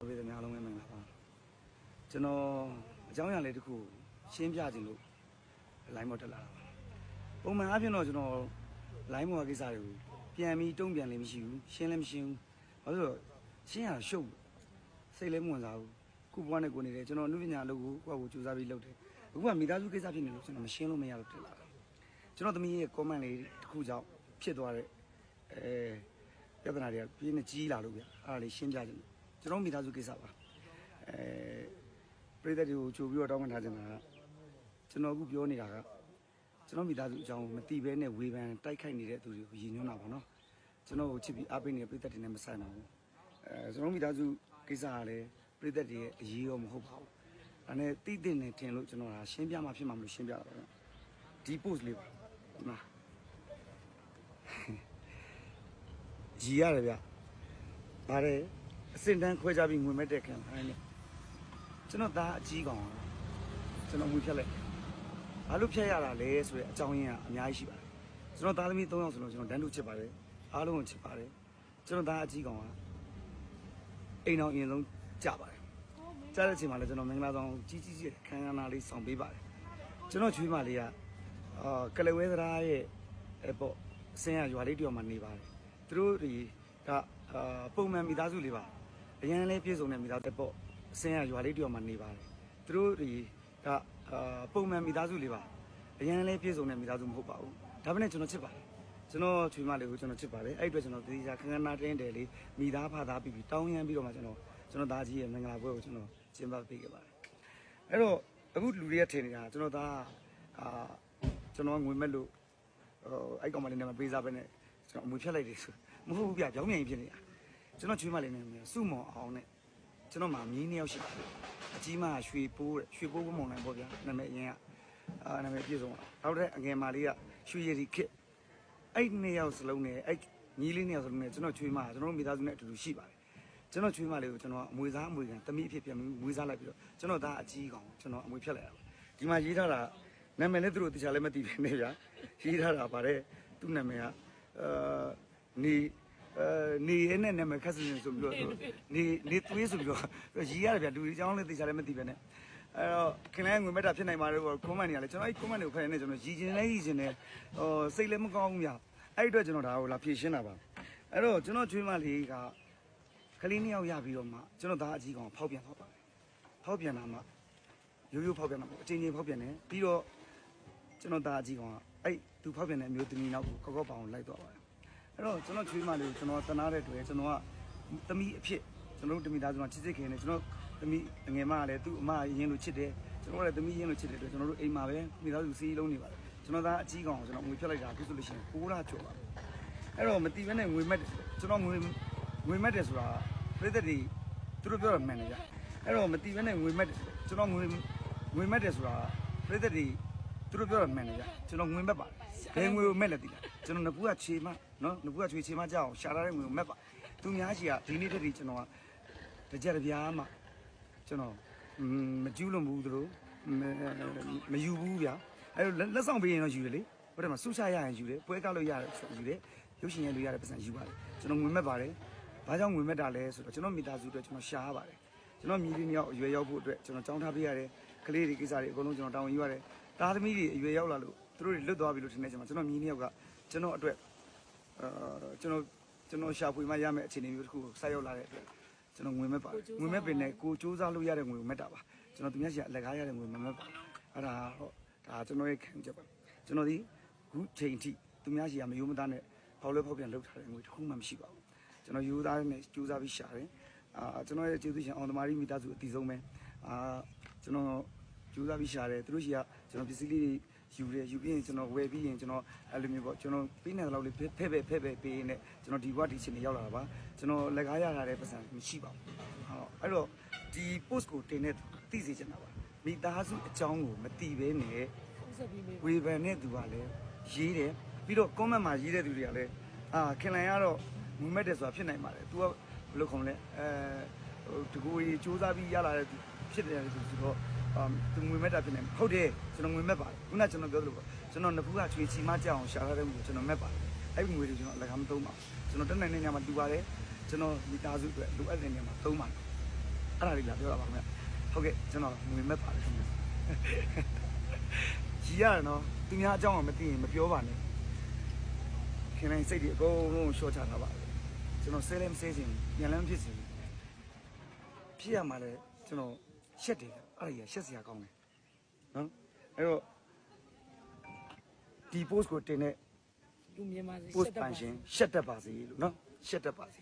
ဘေးသမားလုံးပဲမင်္ဂလာပါကျွန်တော်အကြောင်းအရာလေးတစ်ခုရှင်းပြခြင်းလို့ line ပေါ်တက်လာတာပါပုံမှန်အားဖြင့်တော့ကျွန်တော် line ပေါ်ကိစ္စတွေကိုပြန်ပြီးတုံ့ပြန်လည်းမရှိဘူးရှင်းလည်းမရှင်းဘူးဘာလို့လဲရှင်းရရှုပ်စိတ်လည်းမဝင်စားဘူးခုဘွားနဲ့ကိုနေတယ်ကျွန်တော်အမှုပညာအလုပ်ကိုကိုယ့်ကိုစူးစမ်းပြီးလုပ်တယ်အခုကမိသားစုကိစ္စဖြစ်နေလို့ကျွန်တော်မရှင်းလို့မရလို့တက်လာတာကျွန်တော်သမီးရဲ့ comment လေးတစ်ခုကြောင့်ဖြစ်သွားတဲ့ပြဿနာတွေကပြင်းနေကြီးလာလို့ဗျအဲ့ဒါလေးရှင်းပြခြင်းကျွန်တော်မိသားစုကိစ္စပါပြည်သက်တွေကိုချိုးပြီးတော့တောင်းပန်ထားကြတာကျွန်တော်အခုပြောနေတာကကျွန်တော်မိသားစုအကြောင်းမတိဘဲနဲ့ဝေဖန်တိုက်ခိုက်နေတဲ့သူတွေကိုရည်ညွှန်းတာပါနော်ကျွန်တော်ကိုချစ်ပြီးအားပေးနေတဲ့ပြည်သက်တွေနဲ့မဆိုင်ပါဘူးကျွန်တော်မိသားစုကိစ္စကလည်းပြည်သက်တွေရဲ့အရေးရောမဟုတ်ပါဘူးဒါနဲ့တိတိနဲ့ထင်လို့ကျွန်တော်ကရှင်းပြမှဖြစ်မှာမလို့ရှင်းပြတာပါဒီ post လေးပါနော်ရည်ရတယ်ဗျဗါတယ်အစင်တန်းခွဲကြပြီးငွေမဲ့တဲ့ခံခိုင်းနေကျွန်တော်သားအကြီးကောင်ကျွန်တော်ငွေဖြတ်လိုက်ဘာလို့ဖြတ်ရတာလဲဆိုတဲ့အကြောင်းရင်းကအများကြီးရှိပါတယ်ကျွန်တော်သားသမီး3ယောက်ဆိုလို့ကျွန်တော်တန်းတူချစ်ပါတယ်အားလုံးကိုချစ်ပါတယ်ကျွန်တော်သားအကြီးကောင်ကအိမ်တော်အရင်ဆုံးကြပါတယ်ကြားတဲ့အချိန်မှာလည်းကျွန်တော်မင်္ဂလာဆောင်ကြီးကြီးခန်းခန်းနာလေးဆောင်ပေးပါတယ်ကျွန်တော်ချွေးမလေးကကလဝဲသရာရဲ့ပေါ့အစင်ရရွာလေးတယောက်မှာနေပါတယ်သူတို့တွေကပုံမှန်မိသားစုလေးပါအရန်လေးပြည့်စုံတဲ့မိသားစုပေါ့အစင်ရရွာလေးတယောက်မှာနေပါတယ်သူတို့တွေကပုံမှန်မိသားစုလေးပါအရန်လေးပြည့်စုံတဲ့မိသားစုမဟုတ်ပါဘူးဒါပေမဲ့ကျွန်တော်ချစ်ပါတယ်ကျွန်တော်ချွေးမလေးကိုကျွန်တော်ချစ်ပါတယ်အဲ့အတွက်ကျွန်တော်တတိယခန်းခန်းနာတင်းတယ်လေးမိသားဖသားပြီးတောင်းရမ်းပြီးတော့မှကျွန်တော်သားကြီးရဲ့မင်္ဂလာပွဲကိုကျွန်တော်ကျင်းပပေးခဲ့ပါတယ်အဲ့တော့အခုလူတွေကထင်နေတာကျွန်တော်သားကျွန်တော်ငွေမဲ့လို့အဲ့ကောင်မလေးနဲ့မပေးစားပဲနဲ့ကျွန်တော်အမွေဖြတ်လိုက်တယ်ဆိုမဟုတ်ဘူးဗျပြောင်းပြန်ဖြစ်နေတာကျွန်တော်ချွေးမလေးနဲ့စုမော်အောင်နဲ့ကျွန်တော်မှမြင်း2ယောက်ရှိပါတယ်အကြီးမရွှေပိုးမုံနိုင်ပေါ့ဗျာနာမည်အရင်ကနာမည်ပြည့်စုံတော့တဲ့အငယ်မလေးကရွှေရည်ခစ်အဲ့2ယောက်စလုံးနဲ့အဲ့ညီလေး2ယောက်စလုံးနဲ့ကျွန်တော်ချွေးမကျွန်တော်မိသားစုနဲ့အတူတူရှိပါတယ်ကျွန်တော်ချွေးမလေးကိုကျွန်တော်အမွေစားအမွေခံတမိအဖြစ်ပြန်မွေးစားလိုက်ပြီးတော့ကျွန်တော်သားအကြီးကောင်ကျွန်တော်အမွေဖြတ်လိုက်တာဒီမှာရေးထားတာနာမည်လည်းသူတို့တခြားလည်းမသိဘူးနေဗျာရေးထားတာပါတယ်သူ့နာမည်ကနေရဲနဲ့နာမည်ခက်စင်ဆိုပြီးတော့နေသွေးဆိုပြီးတော့ရေးရတယ်ဗျာလူကြီးအကြောင်းလည်းတခြားလည်းမသိပဲနဲ့အဲ့တော့ခင်ဗျားငွေမက်တာဖြစ်နိုင်ပါတယ်ကွန်မန့်တွေကလည်းကျွန်တော်အဲ့ကွန်မန့်တွေကိုဖတ်နေကျွန်တော်ရည်ကျင်လဲရည်ကျင်တယ်စိတ်လည်းမကောင်းဘူးဗျာအဲ့အတွက်ကျွန်တော်ဒါကိုလာဖြည့်ရှင်းတာပါအဲ့တော့ကျွန်တော်ချွေးမလေးကကလေး2ယောက်ရပြီးတော့မှကျွန်တော်သားအကြီးကောင်ဖောက်ပြန်တော့ပါတယ်ဖောက်ပြန်တာမှရိုးဖောက်ပြန်တာအချင်းချင်းဖောက်ပြန်တယ်ပြီးတော့ကျွန်တော်သားအကြီးကောင်ကအဲ့သူဖောက်ပြန်တဲ့အမျိုးသမီးနောက်ကိုကောက်ပေါင်လိုက်တော့ပါတယ်အဲ့တော့ကျွန်တော်ချွေးမလေးကိုကျွန်တော်တနာတဲ့တွေ့ကျွန်တော်ကသမီးအဖြစ်ကျွန်တော်တို့တမိသားစုမှာချစ်စစ်ခင်နေကျွန်တော်သမီးငယ်မကလည်းသူ့အမရင်းလို့ချစ်တယ်ကျွန်တော်လည်းသမီးရင်းလို့ချစ်တယ်တွေ့ကျွန်တော်တို့အိမ်မှာပဲမိသားစုစီးလုံးနေပါတယ်ကျွန်တော်သားအကြီးကောင်ကိုကျွန်တော်ငွေဖြတ်လိုက်တာအခုဆိုလို့ရှိရင်6လကျော်ပါအဲ့တော့မတီးဘဲနဲ့ငွေမက်ကျွန်တော်ငွေမက်တယ်ဆိုတာပြည်သက်တွေသူတို့ပြောတာမှန်တယ်ဗျအဲ့တော့မတီးဘဲနဲ့ငွေမက်ကျွန်တော်ငွေမက်တယ်ဆိုတာပြည်သက်တွေသူတို့ပြောတာမှန်တယ်ဗျကျွန်တော်ငွေမက်ပါတယ်ဘယ်ငွေကိုမက်လဲတိလားကျွန်တော်ငကူကခြေမနော်ငကူကခြေမကြအောင်ရှာထားတဲ့ငွေကိုမက်ပါသူများကြီးကဒီနေ့တည်းကျွန်တော်ကတကြက်ပြားမှကျွန်တော်မကျူးလွန်ဘူးသူတို့မယူဘူးဗျအဲ့တော့လက်ဆောင်ပေးရင်တော့ယူတယ်လေဟိုတည်းမှာစုချရရင်ယူတယ်ပွဲကောက်လို့ရတယ်ယူတယ်ရုပ်ရှင်ရလို့ရတဲ့ပတ်စံယူပါတယ်ကျွန်တော်ငွေမက်ပါတယ်ဘာကြောင့်ငွေမက်တာလဲဆိုတော့ကျွန်တော်မိသားစုအတွက်ကျွန်တော်ရှာရပါတယ်ကျွန်တော်မြည်လေးမြောက်အရွယ်ရောက်ဖို့အတွက်ကျွန်တော်ကြောင်းထားပေးရတယ်ကလေးတွေကိစ္စတွေအကုန်လုံးကျွန်တော်တာဝန်ယူရတယ်သားသမီးတွေအရွယ်ရောက်လာလို့သူတို့တွေလွတ်သွားပြီလို့ထင်နေကြမှာကျွန်တော်မြည်2ယောက်ကကျွန်တော်အတွက်ကျွန်တော်ရှာဖွေမှရမယ့်အခြေအနေမျိုးတစ်ခုကိုဆက်ရောက်လာတဲ့အတွက်ကျွန်တော်ငွေမက်ပါတယ်ငွေမက်ပင်နဲ့ကိုစူးစမ်းလို့ရတဲ့ငွေကိုမက်တာပါကျွန်တော်သူများရှာလက်ကားရတဲ့ငွေမမက်ပါအဲ့ဒါဒါကျွန်တော်ရဲ့ခံချက်ပါကျွန်တော်ဒီခုချိန်ထိသူများရှာမယိုးမသားနဲ့ဖောက်လဲဖောက်ပြန်လုပ်ထားတဲ့ငွေတစ်ခုမှမရှိပါဘူးကျွန်တော်ယူသားနဲ့စူးစမ်းပြီးရှာတယ်ကျွန်တော်ရဲ့ကျေးဇူးရှင်အောင်သမားကြီးမိသားစုအတီးဆုံးပဲကျွန်တော်ကြိုးစားပြီးရှာတယ်သူတို့ရှိကကျွန်တော်ပစ္စည်းလေးယူပြီးရင်ကျွန်တော်ဝယ်ပြီးရင်ကျွန်တော်အဲ့လိုမျိုးပေါ့ကျွန်တော်ပေးနေတယ်လို့လေးဖဲ့ပေးနေကျွန်တော်ဒီဘဝဒီချင်းနေရောက်လာတာပါကျွန်တော်လက်ကားရထားတဲ့ပတ်စံမရှိပါဘူးအဲ့တော့ဒီ post ကိုတင်တဲ့သိစေချင်တာပါမိသားစုအကြောင်းကိုမသိဘဲနဲ့ဝေဖန်တဲ့သူကလည်းရေးတယ်ပြီးတော့ comment မှာရေးတဲ့သူတွေကလည်းခင်လန်ကတော့ငွေမဲ့တယ်ဆိုတာဖြစ်နိုင်ပါတယ် तू ကဘယ်လိုခေါ်မလဲတကူကြီးစူးစမ်းပြီးရလာတဲ့ဖြစ်တယ်ဆိုတော့သူငွေမက်တာဖြစ်နေဟုတ်တယ်ကျွန်တော်ငွေမက်ပါတယ်ခုနကကျွန်တော်ပြောသလိုပေါ့ကျွန်တော်နှစ်ဖူးကချွေချီမကြအောင်ရှာထားတဲ့ငွေကျွန်တော်မက်ပါတယ်အဲ့ဒီငွေတွေကျွန်တော်အလကားမသုံးပါဘူးကျွန်တော်တက်နိုင်တဲ့ညမှာတူပါတယ်ကျွန်တော်မိသားစုအတွက်လိုအပ်တဲ့ညမှာသုံးပါတယ် အဲ့ဒါလေးလာပြောတာပါခင်ဗျဟုတ်ကဲ့ကျွန်တော်ငွေမဲ့ပါတယ်ခင်ဗျကြီးရတယ်နော်သူများအကြောင်းကမသိရင်မပြောပါနဲ့ခင်ဗျစိတ်တွေအကုန်လုံးရှော့ချထားပါကျွန်တော်ဆဲလဲမဆဲခြင်းညံလန်းဖြစ်စီဖြစ်ရမှာလဲကျွန်တော်ရှက်တယ်အဲ့ဒါကြီးရှက်စရာကောင်းတယ်နော်အဲ့တော့ဒီ post ကိုတင်တဲ့ လူမြန်မာစီ post ပန်ရှင်ရှက်တတ်ပါစေလို့နော်ရှက်တတ်ပါစေ